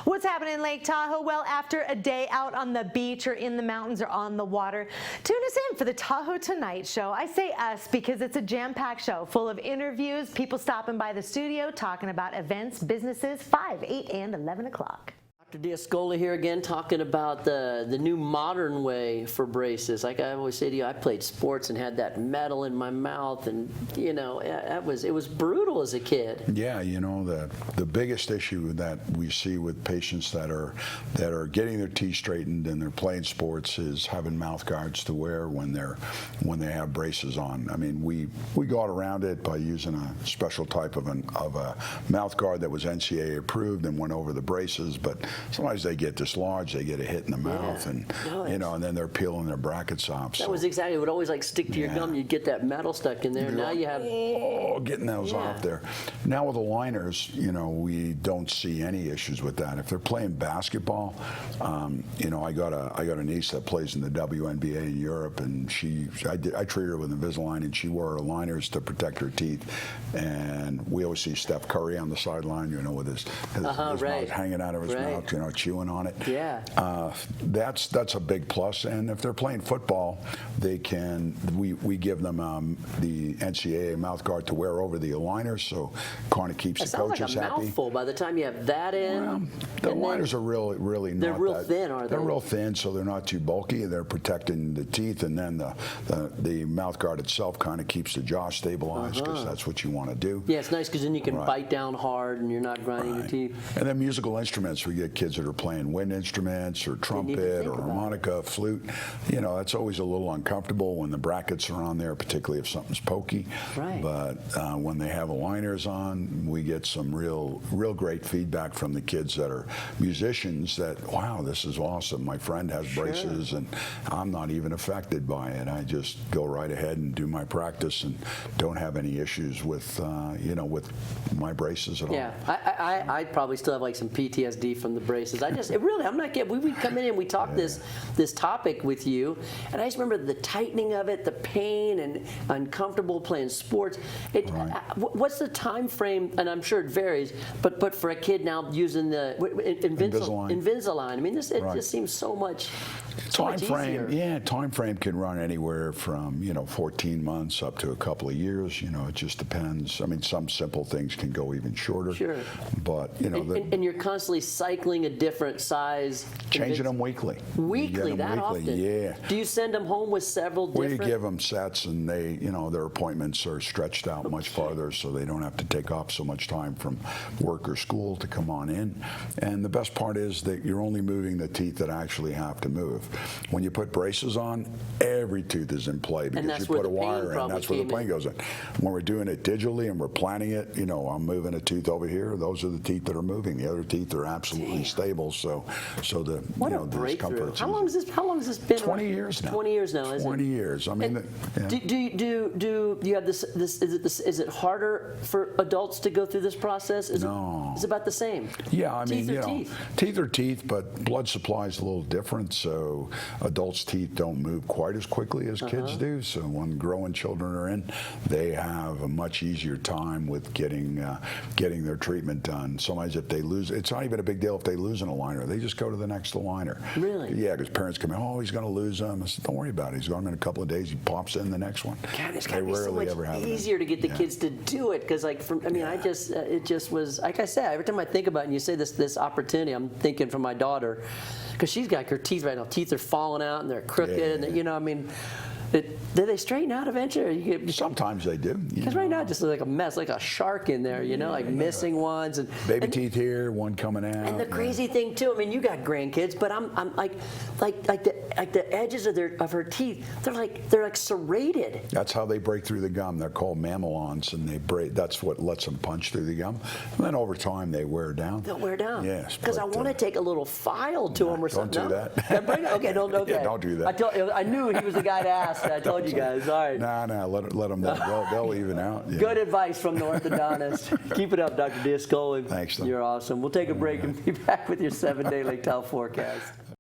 What's happening in Lake Tahoe? Well, after a day out on the beach or in the mountains or on the water, tune us in for the Tahoe Tonight Show. I say us because it's a jam-packed show full of interviews, people stopping by the studio, talking about events, businesses, 5, 8, and 11 o'clock. Dr. D'Ascoli here again, talking about the new modern way for braces. Like I always say to you, I played sports and had that metal in my mouth, and you know, it was brutal as a kid. Yeah, you know, the biggest issue that we see with patients that are getting their teeth straightened and they're playing sports is having mouth guards to wear when they have braces on. I mean, we got around it by using a special type of a mouth guard that was NCAA approved and went over the braces, but sometimes they get dislodged, they get a hit in the mouth, and you know, and then they're peeling their brackets off. That was exactly, it would always like stick to your gum. You'd get that metal stuck in there. Now you have getting those off there. Now with the liners, you know, we don't see any issues with that. If they're playing basketball, you know, I got a niece that plays in the WNBA in Europe, and I treated her with Invisalign, and she wore her liners to protect her teeth. And we always see Steph Curry on the sideline, you know, with his mouth hanging out of his mouth, you know, chewing on it. Yeah. That's a big plus. And if they're playing football, we give them the NCAA mouth guard to wear over the aligners, so kind of keeps the coaches happy. Sounds like a mouthful by the time you have that in. Well, the aligners are really not. They're real thin, are they? They're real thin, so they're not too bulky. They're protecting the teeth, and then the mouth guard itself kind of keeps the jaw stabilized, because that's what you want to do. Yeah, it's nice because then you can bite down hard and you're not grinding your teeth. And then musical instruments, we get kids that are playing wind instruments or trumpet or harmonica, flute. You know, that's always a little uncomfortable when the brackets are on there, particularly if something's pokey. Right. But when they have aligners on, we get some real great feedback from the kids that are musicians that, wow, this is awesome. My friend has braces and I'm not even affected by it. I just go right ahead and do my practice and don't have any issues with, you know, with my braces at all. Yeah, I probably still have like some PTSD from the braces. I'm not kidding. We would come in and we talk this topic with you, and I just remember the tightening of it, the pain, and uncomfortable playing sports. What's the time frame? And I'm sure it varies, but for a kid now using the Invisalign, I mean, it just seems so much. Time frame can run anywhere from 14 months up to a couple of years. You know, it just depends. I mean, some simple things can go even shorter. Sure. But you know, and you're constantly cycling a different size. Changing them weekly. Weekly, that often. Yeah. Do you send them home with several different? We give them sets, and they, you know, their appointments are stretched out much farther, so they don't have to take off so much time from work or school to come on in. And the best part is that you're only moving the teeth that actually have to move. When you put braces on, every tooth is in play because you put a wire in. That's where the pain goes in. When we're doing it digitally and we're planning it, you know, I'm moving a tooth over here. Those are the teeth that are moving. The other teeth are absolutely stable. So the the discomfort. How long has this been? 20 years now. 20 years now, is it? 20 years. I mean, do you have this? Is it harder for adults to go through this process? No. It's about the same. Yeah, I mean, teeth are teeth, but blood supply is a little different. So adults' teeth don't move quite as quickly as kids do. So when growing children are in, they have a much easier time with getting their treatment done. Sometimes if they lose, it's not even a big deal if they lose an aligner. They just go to the next aligner. Really? Yeah, because parents come in, oh, he's going to lose them. I said, don't worry about it. He's going in a couple of days. He pops in the next one. God, it's got to be so much easier to get the kids to do it. Because like, it just was, like I said, every time I think about it and you say this opportunity, I'm thinking for my daughter, because she's got her teeth right now. Teeth are falling out and they're crooked. And, you know, I mean, do they straighten out eventually? Sometimes they do. Because right now it just looks like a mess, like a shark in there, you know, like missing ones. And baby teeth here, one coming out. And the crazy thing too, I mean, you got grandkids, but I'm like the edges of her teeth, they're like serrated. That's how they break through the gum. They're called mamelons, and they break. That's what lets them punch through the gum. And then over time they wear down. They'll wear down. Yes. Because I want to take a little file to them or something. Don't do that. Okay, okay. Yeah, don't do that. I knew he was the guy to ask. I told you guys. All right. No, let them. They'll even out. Yeah. Good advice from the orthodontist. Keep it up, Dr. D'Ascoli. Thanks. You're awesome. We'll take a break and be back with your 7-day Lake Tahoe forecast.